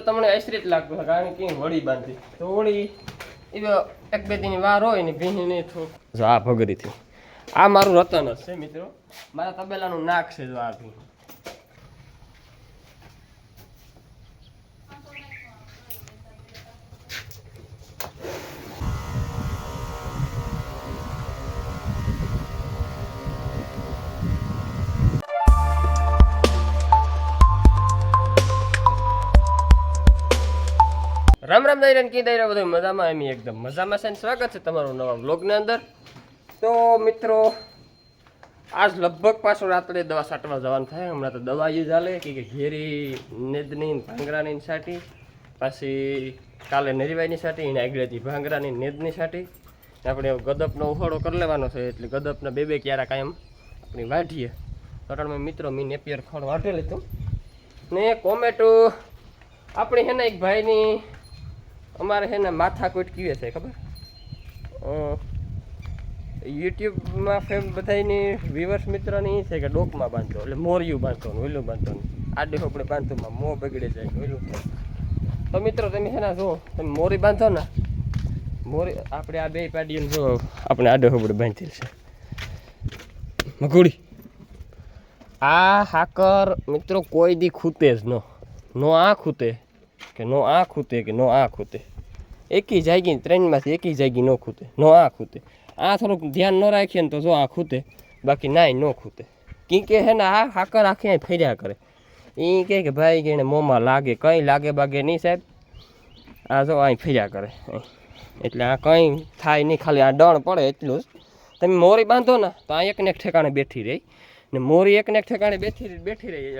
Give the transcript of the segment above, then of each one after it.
તમને આશ્રિત લાગતું હોય કારણ કે વળી બાંધી તો વળી એ એક બે દિન વાર હોય ને ભીની નહીં થોડું આ ભગરી થી આ મારું રતન જ છે મિત્રો મારા તબેલાનું નાક છે જો આ ભી રામ રામ દાયરા કી દાયરા બધું મજામાં એમ એકદમ મજામાં છે. સ્વાગત છે તમારું નવા વ્લોગની અંદર. તો મિત્રો આજ લગભગ પાછું રાત્રે દવા છાંટવા જવાનું થાય. હમણાં તો દવા જ ચાલે કે ઘેરી નેદની ભાંગરાની છાંટી, પાછી કાલે નરીવાઈની છાંટી, એને આગળથી ભાંગરાની નેદની છાંટી. આપણે ગદપનો ઉફાળો કરી લેવાનો છે એટલે ગદપના બે ક્યારા કાયમ આપણી વાઢીએ. ત્રણમાં મિત્રો મેં નેપિયર ખડ વાઢી લીધું ને કોમેટો આપણી છે ને એક ભાઈની અમારે છે ને માથાકૂટ કીએ છે ખબર, યુટ્યુબમાં ફેમ બધાની વ્યુઅર્સ મિત્રોની છે કે ડોકમાં બાંધતો એટલે મોરિયું બાંધતો ઓલું બાંધતો આડે આપણે બાંધતોમાં મોં બગડે જાય ઓલું. તો મિત્રો તમે છે ને જો તમે મોરી બાંધો ને મોરી આપણે આ બે પાડીને જો આપણે આડે હોબડે બાંધેલ છે મગુડી. આ હાકર મિત્રો કોઈ દી ખૂતે જ નો આ ખૂતે કે નો આ ખૂતે કે નો આ ખૂતે, એકી જાગી ત્રણમાંથી એકી જાગી ન ખૂતે, નો આ ખૂતે. આ થોડુંક ધ્યાન ન રાખીએ ને તો જો આ ખૂતે, બાકી નાય ન ખૂતે. કી કે હે ને આ હાકર આખી ફર્યા કરે. એ કહે કે ભાઈ કે એને મોંમાં લાગે, કંઈ લાગે બાગે નહીં સાહેબ, આ જો અહીં ફર્યા કરે એટલે આ કંઈ થાય નહીં, ખાલી આ ડણ પડે એટલું જ. તમે મોરી બાંધો ને તો આ એકને એક ઠેકાણે બેઠી રહી ને મોરી એકને એક ઠેકાણે બેઠી રહી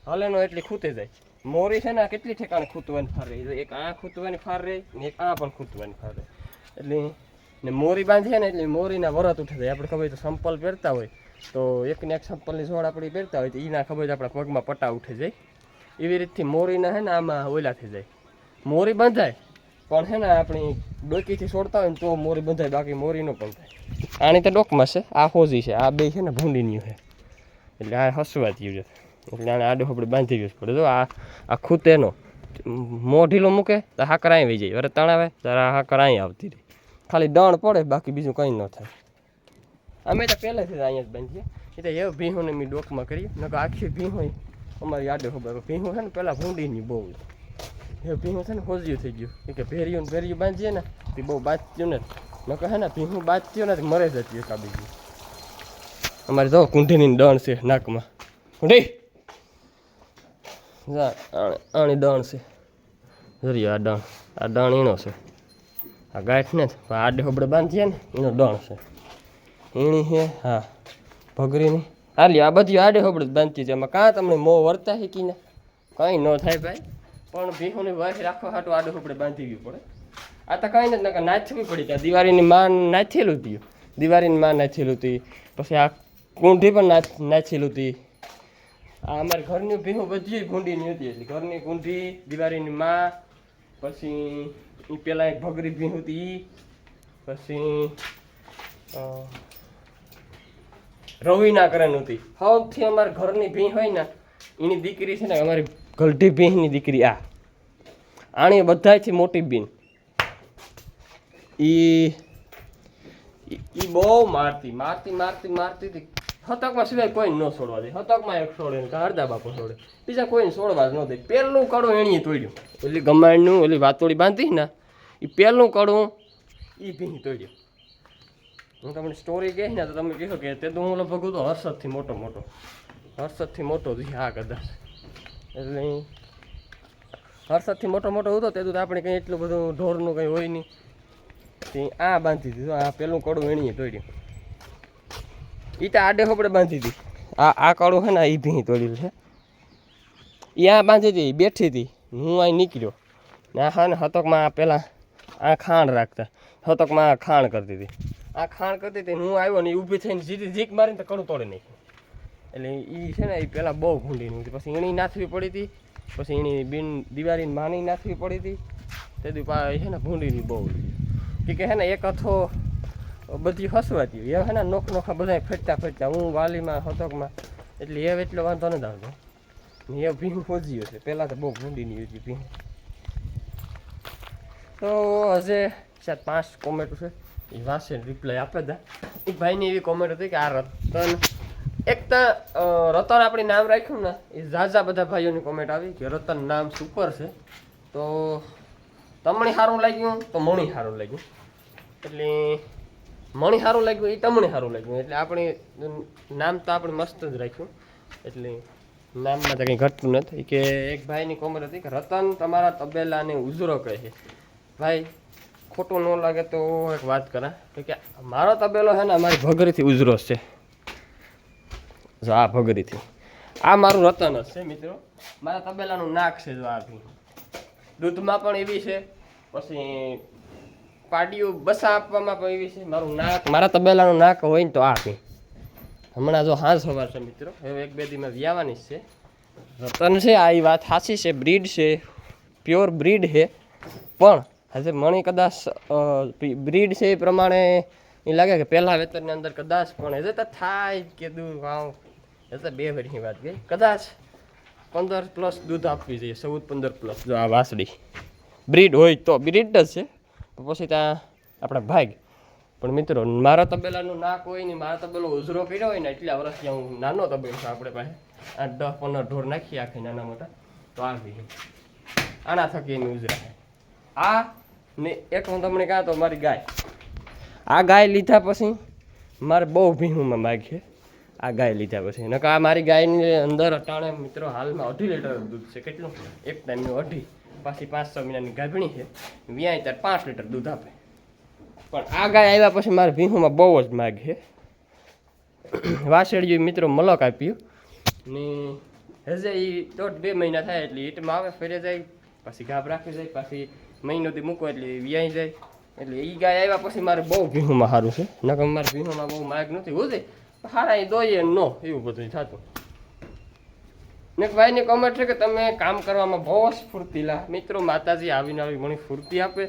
હલે નો એટલી ખૂતે જાય. મોરી છે ને કેટલી ઠેકાણે ખૂતવાની ફાર રહી, એક આ ખૂતવાની ફાર રહી ને એક આ પણ ખૂતવાની ફાર રહી. એટલે ને મોરી બાંધીએ ને એટલે મોરીના વરત ઉઠી જાય. આપણે ખબર તો સંપલ પહેરતા હોય તો એકને એક સંપલની જોડ આપણી પહેરતા હોય તો એના ખબર આપણા પગમાં પટ્ટા ઉઠી જાય. એવી રીતથી મોરીના છે ને આમાં ઓલા થઈ જાય. મોરી બંધાય પણ છે ને આપણી ડોકીથી છોડતા હોય ને તો મોરી બંધાય, બાકી મોરી ન બંધાય. આની તો ડોકમાં છે, આ હોજી છે, આ બે છે ને ભૂંડીની છે એટલે આ હસવા થયું છે એટલે આને આડો આપણે બાંધી ગયું પડે. જો આ ખૂતેનો મોં ઢીલો મૂકે તો હાકર અહીં વહી જાય, વરે તણાવે ત્યારે આ હાકર અહીં આવતી રહી, ખાલી દણ પડે બાકી બીજું કંઈ ન થાય. અમે તો પહેલેથી જ અહીંયા જ બાંધીએ. એ તો એવું ભીહોને મેં ડોકમાં કરીએ નકર આખી ભીહો અમારી આડે ખબર. ભીહું છે ને પહેલાં ભૂંડીની બહુ એ ભીહું છે ને હોજ્યું થઈ ગયું કે ભેરિયું બાંધીએ ને તે બહુ બાંધ્યું ને નકર છે ને ભીહું બાંધ્યું ને મરે જતી એકા બીજી. અમારે જો કુંઢીની દણ છે નાકમાં, કુંઢી આણી દણ છે જરી, આ દણ એનો છે, આ ગાંઠ ને આડે હોબડે બાંધીએ ને એનો દણ છે, એણી છે હા ભગરીની. હાલી આ બધી આડે હોબડે બાંધતી છે, એમાં કાં તમને મોં વરતા શીખીને કંઈ ન થાય ભાઈ. પણ ભીહોની વાસ રાખવા હાટું આડે હોબડે બાંધી ગયું પડે. આ તો કંઈ નથી નકર નાચવી પડી. ત્યાં દિવાળીની માં નાચેલું હતું, દિવાળીની માં નાચેલું હતી, પછી આ કુંઢી પણ નાચેલું હતી. આ અમારી ઘરની ભીહું બધી ભૂંડીની હતી એટલે ઘરની કુંઢી, દિવાળીની માં, પછી પેલા એક ભગરી ભીહું હતી, પછી રવિના કરણ હતી. સૌથી અમારી ઘરની ભીહ હોય ને એની દીકરી છે ને અમારી ગલઢી ભીહની દીકરી આણી બધાથી મોટી બીન. એ બહુ મારતી હતી. હતકમાં સિવાય કોઈ ન છોડવા દે. હતકમાં એક છોડે ને અડધા બાપુ છોડે, બીજા કોઈને છોડવા જ ન દે. પહેલું કડું એણીએ તોડ્યું, ઓલી ગમાણનું ઓલી વાતોડી બાંધી ને એ પહેલું કડું એ ભીની તોડ્યું. હું તમને સ્ટોરી કહે ને તો તમે કહો કે તે તો હું લગભગ તો હર્ષદથી મોટો હા કદાચ. એટલે હર્ષદથી મોટો હતો તે તો આપણે કંઈ એટલું બધું ઢોરનું કંઈ હોય નહીં. તે આ બાંધી દીધું, આ પહેલું કડું એણીએ તોડ્યું. એ તો આડે હોબડે બાંધી હતી. આ કડું છે ને એ ભીની તોડેલું છે. એ આ બાંધી હતી, બેઠી હતી, હું અહીં નીકળ્યો ને હા ને હતકમાં પહેલાં આ ખાંડ રાખતા, હતકમાં આ ખાણ કરતી હતી. આ ખાણ કરતી હતી હું આવ્યો ને એ ઊભી થઈને ઝીક મારીને તો કડું તોડી નાખ્યું. એટલે એ છે ને એ પહેલાં બહુ ભૂંડીની હતી, પછી એણી નાથવી પડી હતી, પછી એની બિન દિવાળીની માની નાથવી પડી હતી. તેથી છે ને ભૂંડીની બહુ કે છે ને એક અથો બધી હસવાતી એ છે ને નોખા બધા ફરતા હું વાલીમાં હતકમાં એટલે એટલો વાંધો નથી આવતો. ને એ ભીંગ ખોજ્યું છે. પહેલાં તો બહુ ભૂંડી નહીં હતી ભીંગ. તો હજે શાયદ 5 કોમેન્ટ છે એ વાંચે રિપ્લાય આપે હતા. એક ભાઈની એવી કોમેન્ટ હતી કે આ રતન એક તો રતન આપણે નામ રાખ્યું ને એ ઝાઝા બધા ભાઈઓની કોમેન્ટ આવી કે રતન નામ સુપર છે. તો તમને સારું લાગ્યું તો મણી સારું લાગ્યું, એટલે મણી સારું લાગ્યું એ તમને સારું લાગ્યું, એટલે આપણી નામ તો આપણે મસ્ત જ રાખ્યું, એટલે નામમાં તો કંઈ ઘટતું નથી. કે એક ભાઈની કોમેન્ટ હતી કે રતન તમારા તબેલાને ઉજરો કહે છે. ભાઈ ખોટું ન લાગે તો એક વાત કરા કે મારો તબેલો છે ને અમારી ભગરીથી ઉજરો છે. જો આ ભગરીથી આ મારું રતન જ છે મિત્રો. મારા તબેલાનું નાક છે. જો આ ભી દૂધમાં પણ એવી છે, પછી પાડીયું બસા આપવામાં પણ એવી છે. મારું નાક મારા તબેલાનું નાક હોય ને તો આ ભી હમણાં જો હાંસ સવાર છે મિત્રો, હવે 1-2 દીમાં વ્યાવાની જ છે. રતન છે આ એ વાત સાચી છે, બ્રીડ છે, પ્યોર બ્રીડ છે. પણ હજે મણી કદાચ બ્રીડ છે એ પ્રમાણે એ લાગે કે પહેલાં વેતરની અંદર કદાચ, પણ હજે તો થાય કીધું વાવ એ તો 2 વર્ષની વાત ગઈ. કદાચ 15+ દૂધ આપવી જોઈએ, 14-15+. જો આ વાસળી બ્રીડ હોય તો બ્રીડ જ છે, પછી ત્યાં આપણા ભાગ. પણ મિત્રો મારા તબેલાનું નાક હોય ને મારા તબેલો ઉજરો કર્યો હોય ને એટલા વર્ષથી હું નાનો તબેલો છે આપણે પાસે 8-10-15 ઢોર નાખી આખી નાના મોટા. તો આવી આના થકી એની ઉજરા. આ ને એક હું તમને કહું તો મારી ગાય, આ ગાય લીધા પછી મારે બહુ ભીહુંમાં માગ છે. આ ગાય લીધા પછી નકર આ મારી ગાયની અંદર અટાણે મિત્રો હાલમાં 2.5 લીટર દૂધ છે. કેટલું? એક ટાઈમનું 2.5, પાછી 5-6 મહિનાની ગાભણી છે, વ્યાય ત્યારે 5 લીટર દૂધ આપે. પણ આ ગાય આવ્યા પછી મારે ભીહુંમાં બહુ જ માગ છે. વાસળિયું મિત્રો મલક આપ્યું ને હજે એ 1.5-2 મહિના થાય એટલે હીટમાં આવે, ફરી જાય, પછી ગાભ રાખી જાય, પાછી મહિનોથી મૂકો એટલે વ્યાઈ જાય. એટલે એ ગાય આવ્યા પછી મારે બહુ ભીહુંમાં સારું છે. નકર મારે ભીહુંમાં બહુ માગ નથી હોતી, સારા એ દોઈએ નો એવું બધું થતું. ને ભાઈની કોમેન્ટ છે કે તમે કામ કરવામાં બહુ જ ફૂર્તીલા. મિત્રો માતાજી આવીને આવી ઘણી ફૂર્તી આપે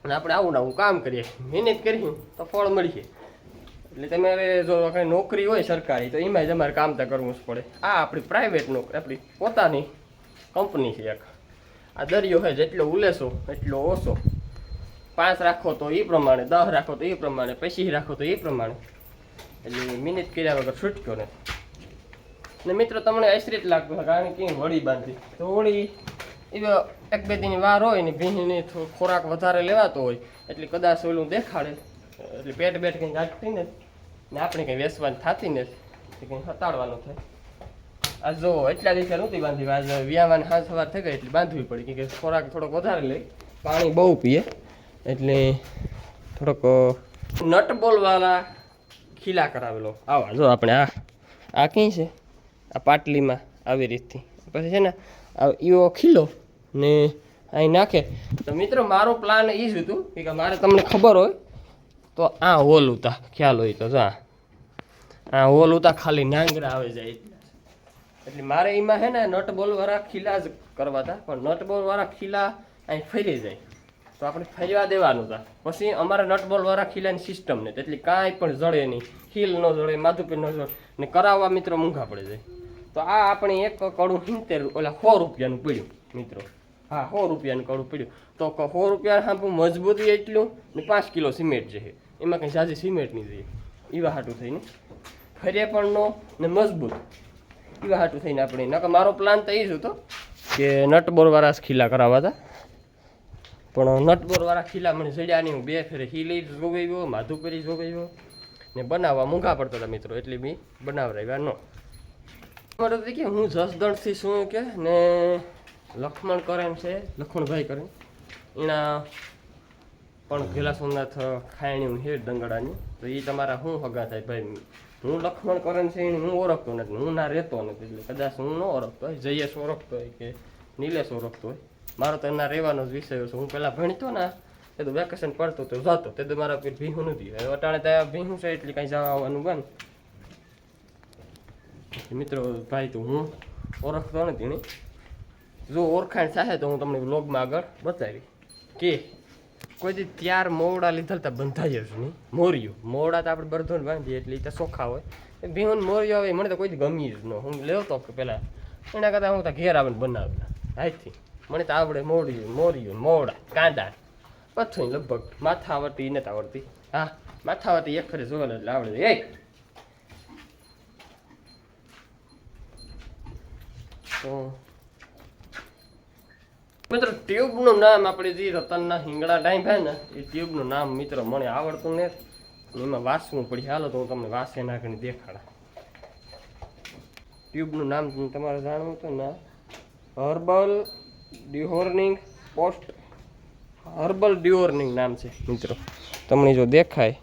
અને આપણે આવું ને આવું કામ કરીએ, મહેનત કરીએ તો ફળ મળીએ. એટલે તમે હવે જો કંઈ નોકરી હોય સરકારી તો એમાં જ અમારે કામ તો કરવું જ પડે. આ આપણી પ્રાઇવેટ નોકરી, આપણી પોતાની કંપની છે એક. આ દરિયો છે, જેટલો ઉલેસો એટલો ઓછો. 5 રાખો તો એ પ્રમાણે, 10 રાખો તો એ પ્રમાણે, 25 રાખો તો એ પ્રમાણે. એટલે મહેનત કર્યા વગર છૂટક્યો નથી. ને મિત્રો તમને આશ્ચર્ય લાગતું હોય કારણ કે વળી બાંધી તો વળી એવા 1-2 દીની વાર હોય ને ભીંને ખોરાક વધારે લેવાતો હોય એટલે કદાચ ઓલું દેખાડે, એટલે પેટ કંઈ ગાંઠતી નથી ને આપણે કંઈ વેસવાની થતી નથી, કંઈ હતાડવાનું થાય. આ જો એટલા દિવસે નહોતી બાંધી, આજ વ્યાવાની હાથ સવાર થઈ ગઈ એટલે બાંધવી પડી, કે ખોરાક થોડોક વધારે લે, પાણી બહુ પીએ, એટલે થોડોક નટબોલવાળા ખીલા કરાવેલો. આવા જો આપણે આ ક્યાં છે, આ પાટલીમાં આવી રીતથી પછી છે ને એવો ખીલો ને અહીં નાખે. તો મિત્રો મારો પ્લાન એ જ હતું કે મારે તમને ખબર હોય તો આ હોલ ઉતા ખ્યાલ હોય તો આ હોલ ઉતા ખાલી નાંગરા આવી જાય એટલે મારે એમાં છે ને નટબોલવાળા ખીલા જ કરવા હતા. પણ નટબોલવાળા ખીલા અહીં ફરી જાય તો આપણે ફરવા દેવાનું હતા. પછી અમારે નટબોલવાળા ખીલાની સિસ્ટમ નથી, એટલે કાંઈ પણ જળે નહીં, ખીલ ન જળે, માધુપીર ન જળે ને કરાવવા મિત્રો મૂંઘા પડે જાય. તો આ આપણે એક કડું 70 ઓલા 100 રૂપિયાનું પડ્યું મિત્રો. હા 100 રૂપિયાનું કડું પડ્યું. તો 100 રૂપિયા સાંભળું મજબૂતી એટલું ને 5 કિલો સિમેન્ટ છે, એમાં કંઈ ઝાઝી સિમેન્ટ નહીં જોઈએ. એવા હાટું થઈને ફરે પણ નો ને મજબૂત એવા હાટું થઈને આપણે નકર મારો પ્લાન તો એ જ હતો કે નટબોરવાળા ખીલા કરાવવા હતા. પણ નટબોરવાળા ખીલા મને જડ્યા નહીં. હું 2 ફેરે ખીલી જોગાવ્યો, માધુપરી જોગાવ્યો ને બનાવવા મૂંઘા પડતા હતા મિત્રો, એટલે મેં બનાવરાવ્યા ન. કે હું જસદણથી શું કે ને લક્ષ્મણ કરેન છે, લક્ષ્મણભાઈ કરેન એના પણ ઘેલા સોમનાથ ખાયણી છે દંગડાની. તો એ તમારા શું હગા થાય ભાઈ? હું લક્ષ્મણ કરેન છે એને હું ઓળખતો નથી, હું ના રહેતો નથી, એટલે કદાચ હું ન ઓળખતો હોય, જયેશ ઓળખતો હોય કે નિલેશ ઓળખતો હોય. મારો તો એના રહેવાનો જ વિષય છે. હું પહેલાં ભણતો ને એ તો વેકેશન પડતો તો જતો, તે તો મારા કોઈ ભીહું નથી. હવે અટાણે ત્યાં ભીહું છે એટલે કાંઈ જવા આવવાનું બંધ. મિત્રો ભાઈ તો હું ઓળખતો નથી ને, જો ઓળખાણ થાય તો હું તમને વ્લોગમાં આગળ બતાવી કે કોઈ દી ત્યાર મોવડા લીધા હતા બંધાય જ નહીં. મોરિયું મોવડા તો આપણે બરધોને બાંધીએ એટલે એ તો ચોખ્ખા હોય. ભીહું મોરિયો આવે મને તો કોઈ દી ગમી જ ન. હું લેવતો કે પહેલાં એના કરતાં હું તો ઘેર આવીને બનાવેલા હાથથી. મને તો આવડે મોરિયું મોડા કાંદા પથ્થું લગભગ માથા આવડતી નથી આવડતી. હા માથાવતી એક ફરે જોવા એટલે આવડે. એ તો મિત્રો ટ્યુબનું નામ આપણે જે રતનના હિંગળા ટાઈમ છે ને એ ટ્યુબનું નામ મિત્રો મને આવડતું નથી, એમાં વાંચવું પડી. હાલો તો હું તમને વાંચે નાખીને દેખાડા. ટ્યુબનું નામ તમારે જાણવું હતું ને, હર્બલ ડિહોર્નિંગ પોસ્ટ હર્બલ ડિહોર્નિંગ નામ છે મિત્રો. તમને જો દેખાય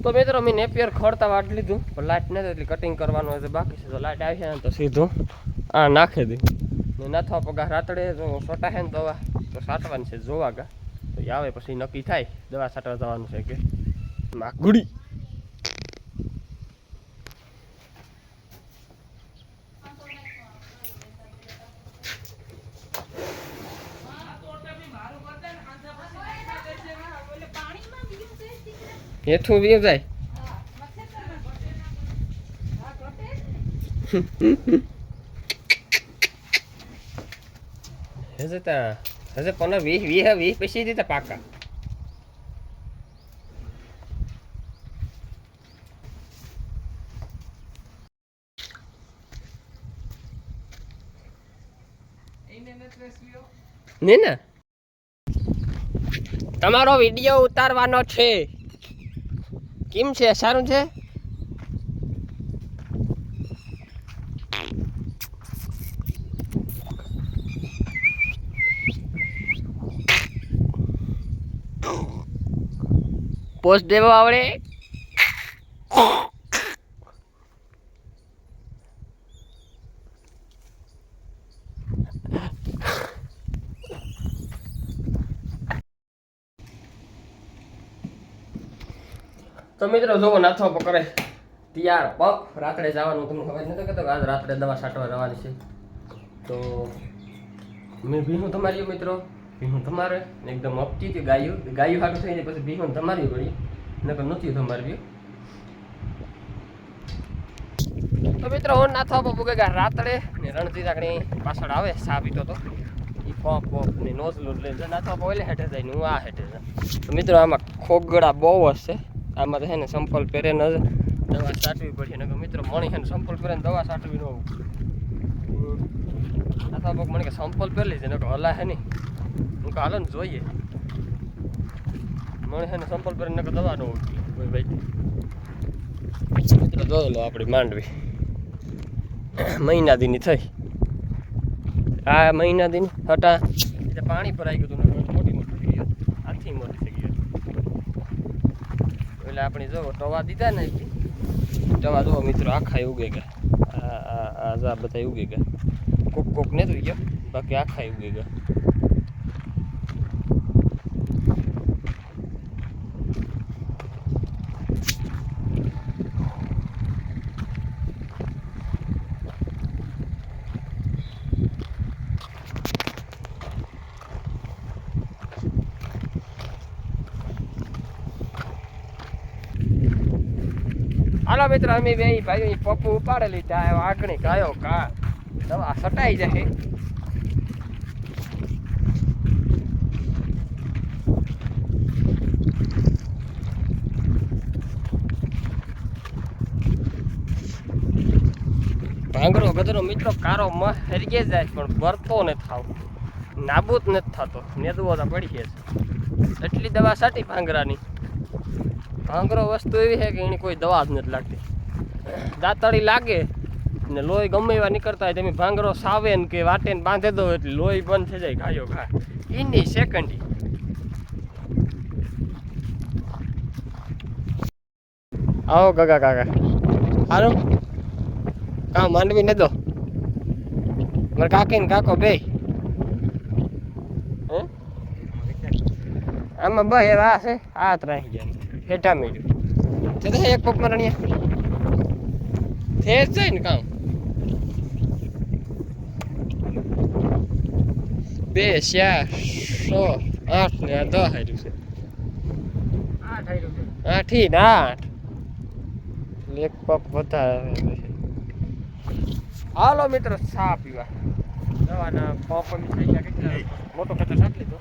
તો મિત્રો મેં નેપિયર ખોડતા વાટ લીધું, પણ લાઇટ નથી એટલે કટિંગ કરવાનું હશે બાકી છે. તો લાઇટ આવી છે ને તો સીધું આ નાખી દઉં ને નાથવા પગા રાતડે જો છોટા છે ને દવા તો સાટવાની છે જોવા ગા. તો એ આવે પછી નક્કી થાય દવા સાટવા જવાનું છે કે માગુડી. હેઠું વી જાય હજે તા હજે 15-20 પછી દીધા પાકા. ને ના તમારો વિડીયો ઉતારવાનો છે. કેમ છે? સારું છે? પોસ્ટ દેવો આવડે? તો મિત્રો જોવો નાથો પકડે તૈયાર પગ. રાત્રે જવાનું તમને ખબર નથી કહેતો કે આજ રાત્રે દવા છાંટવા જવાની છે. તો મેં ભીનું તમારી મિત્રો, ભીનું તમારે એકદમ અપચી કે ગાયું હાટું થઈને પછી ભીનું તમારી પડી નકર નથી તમારી. તો મિત્રો હું નાથવા પગ ગયા રાત્રે ને રણજીત આગળ પાછળ આવે સા પીતો તો એ પંપ ને નોઝલું લઈને નાથવા પગ એટલે હેઠે જાય ને હું આ હેઠે જાય. તો મિત્રો આમાં ખોગડા બહુ હશે. આમાં તો છે ને સંપલ પહેરે ન દવા છાંટવી પડશે ને મિત્રો મણી છે ને સંપલ પહેરે દવા છાંટવી ન હોવું. અથવા પગ મને કે સંપલ પહેરી છે ને હલા છે નહીં હું કે હાલો ને જોઈએ મને છે ને સંપલ પહેરે ને દવા ન હોવું કોઈ ભાઈ. મિત્રો જોઈ લો આપણી માંડવી મહિના દીની થઈ. આ મહિના દીની હટા પાણી ભરાઈ ગયું હતું મોટી મોટી થઈ ગયું આથી મોટી થઈ ગયું. એટલે આપણે જો ટવા દીધા ને ટવા જો મિત્રો આખા ઉગે ગયા. આ બધા ઉગે ગયા. કોક ને તો ગયો બાકી આખા ઉગે ગયા. હાલો મિત્રો અમે બે ભાઈ પપ્પુ ઉપાડેલી ત્યાં આગળ ગાયો કા દવા સટાઈ જાય. ભાંગરો ગધરો મિત્રો કારો હરગે જાય પણ ભરતો નથી થાવ, નાબૂદ નથી થતો, નેદવો તો પડી છે. એટલી દવા સાટી ભાંગરાની. ભાંગરો વસ્તુ એવી છે કે એની કોઈ દવા જ નથી લાગતી. દાંતળી લાગે ને લોહી ગમે એવા નીકળતા હોય તમે ભાંગરો સાવે ને કે વાટે ને બાંધે દો એટલે લોહી બંધ થઈ જાય ગાયો ઘા એની સેકન્ડી. આવો કાકા કાકા સારું કામ માંડવી ને દો મારે કાકી ને કાકો બે આમાં બસ એવા છે હાથ રાખી જાય હેઠા મેળ્યું છે એક પગ મરણિયા થઈ જાય ને કામ. 2, 4, 6, 8 ને 10 હાર્યું છે. 8 ને 8 એટલે એક પપ વધારે. હાલો મિત્રો ચા પીવા દવાના પપ થઈ ગયા. કેટલા મોટો ખેતર સાટ લીધો.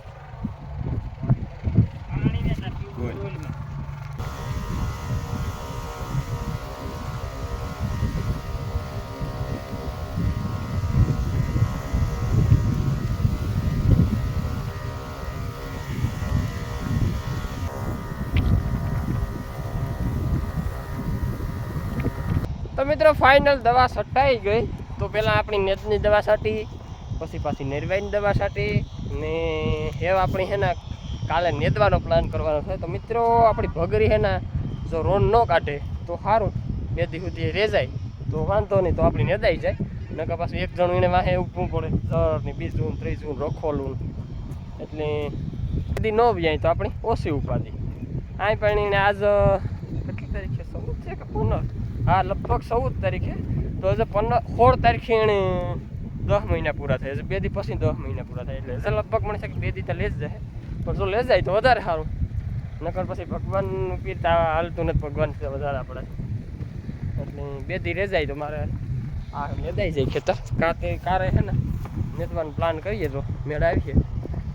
તો મિત્રો ફાઇનલ દવા છટાઈ ગઈ. તો પહેલાં આપણી નેતની દવા છાંટી, પછી પાછી નેરવાઈની દવા છાંટી ને હવે આપણી હે ને કાલે નેદવાનો પ્લાન કરવાનો છે. તો મિત્રો આપણી ભગરી હે ને જો રોન ન કાઢે તો સારું, 2 દી સુધી રેજાય તો વાંધો નહીં, તો આપણી નેદાઈ જાય. નકર પાછું એક જણું એને વાહે ઉભવું પડે, ને 2 જૂન 3 જૂન રખોલું, એટલે બધી ન વ્યાય તો આપણી ઓછી ઉપાધિ. આ પણ એને આજ કેટલી તારીખે 14 છે કે 15? હા લગભગ 14 તારીખે. તો હજુ 16 તારીખે એને 10 મહિના પૂરા થાય. 2 દી પછી 10 મહિના પૂરા થાય, એટલે હજુ લગભગ મને છે કે 2 દી તો લે જ જાય. પણ જો લે જાય તો વધારે સારું, નકર પછી ભગવાનનું પીરતા હાલતું નથી, ભગવાન વધારે આપણે. એટલે 2 દી રે જાય તો મારે આ નેદાઈ જાય ખેતર. કારે છે ને નેદવાનો પ્લાન કરીએ તો મેળ આવીએ.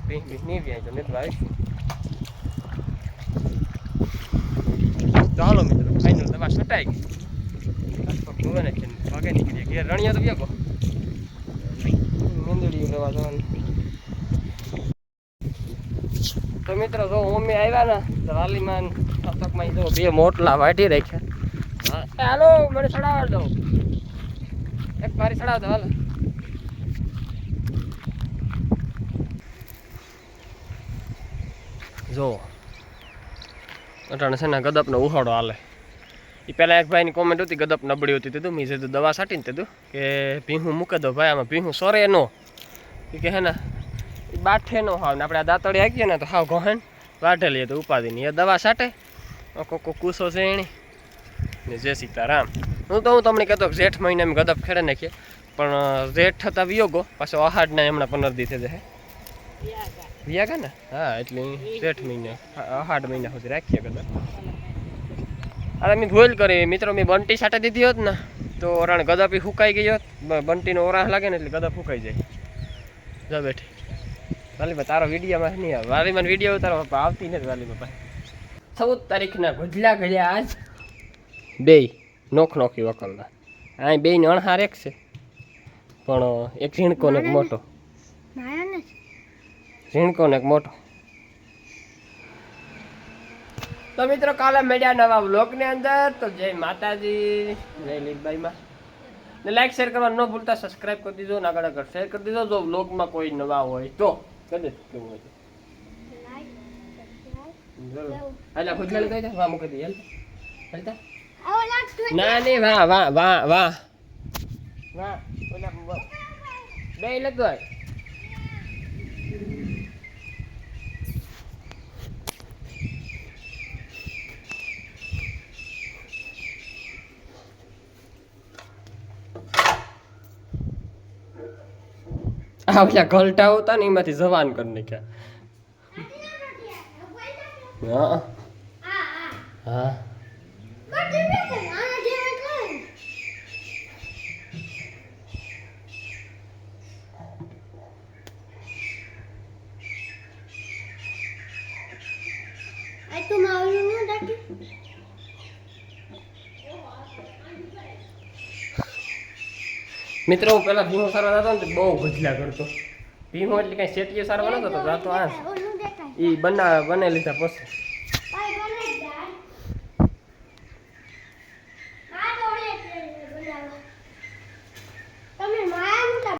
ભીંગ નહીં વ્યાય તો નેદવા આવીશું. ચાલો મિત્રો ફાઇનલ દવા છટાઈ ગઈ. ધોવે ને ભાગે નીકળીએ ઘેર. રણિયા તો વ્યાગો મેંદડીયું લેવા જવાનું. તો મિત્રો જો મમ્મી આવ્યા ને તો વાલીમાં શતકમાં જો 2 મોટલા વાટી રાખ્યા. હાલો મને ચડાવવા દો, એક મારી ચડાવ દો. હાલો જો અટાણે છે ને ગદપનો ઉહાડો હાલે. એ પહેલાં એક ભાઈની કોમેન્ટ હતી ગદપ નબળી હતી. તેતું મેં જે દવા છાંટીને તેતું કે ભીહું મૂકે દો ભાઈ, આમાં ભીહું સોરે નો કે હે ને એ બાઠે નો હાવ ને આપણે આ દાંતળી આવીએ ને તો હાવ ઘોહેન વાઢે લઈએ તો ઉપાધિ નહીં. એ દવા છાંટે કોકો કૂસો છે એની ને જય સીતારામ. હું તમને કહેતો કે જેઠ મહિને અમે ગદપ ખેડે નાખીએ, પણ જેઠ થતાં વિયોગો પાછો અહાડના હમણાં 15 દી થઈ જાય વિયાગા ને. હા એટલે જેઠ મહિને અહાડ મહિના સુધી રાખીએ ગદપ. અરે મેં ભૂલ કરી મિત્રો, મેં બંટી છાંટી દીધી હોત ને તો રણ ગદપ સુકાઈ ગઈ હોત. બંટીનો ઓરાહ લાગે ને એટલે ગદપ સુકાઈ જાય. જા બેઠી વાલીમાં તારો વિડીયોમાં નહીં આવે. વાલીમાં વિડીયો તારો આવતી નથી વાલીમાં પાસે. 14 તારીખના ગજલા ઘડ્યા આજ 2 નોખી વકલના. આ 2 અણહાર એક છે, પણ એક ઝીણકો ને એક મોટો. ઝીણકો ને એક મોટો. તો મિત્રો કાલે મળ્યા નવા વ્લોગની અંદર. તો જય માતાજી, જય લીલબાઈમાં. ને લાઈક શેર કરવા ન ભૂલતા, સબસ્ક્રાઈબ કરી દીધો, આગળ આગળ શેર કરી દીધો. જો વ્લોગમાં કોઈ નવા હોય તો કદે કેવું હોય હાલા ખુદલા લઈ દે. વાહ મૂકી દે હાલતા. ના નહીં વાહ વાહ વાહ વાહ વાહ ઓલા બે લગતો હોય. આ ઓલા ગલટા હતા ને એમાંથી જવાન કરી નાખ્યા. હા હા મિત્રો હું પેલા ભીમો સારવા જતો ને બહુ ગજલા કરતો. ભીમો એટલે કઈ શેટીઓ સારવા નતો તો જાતો આ એ બને લીધા પછી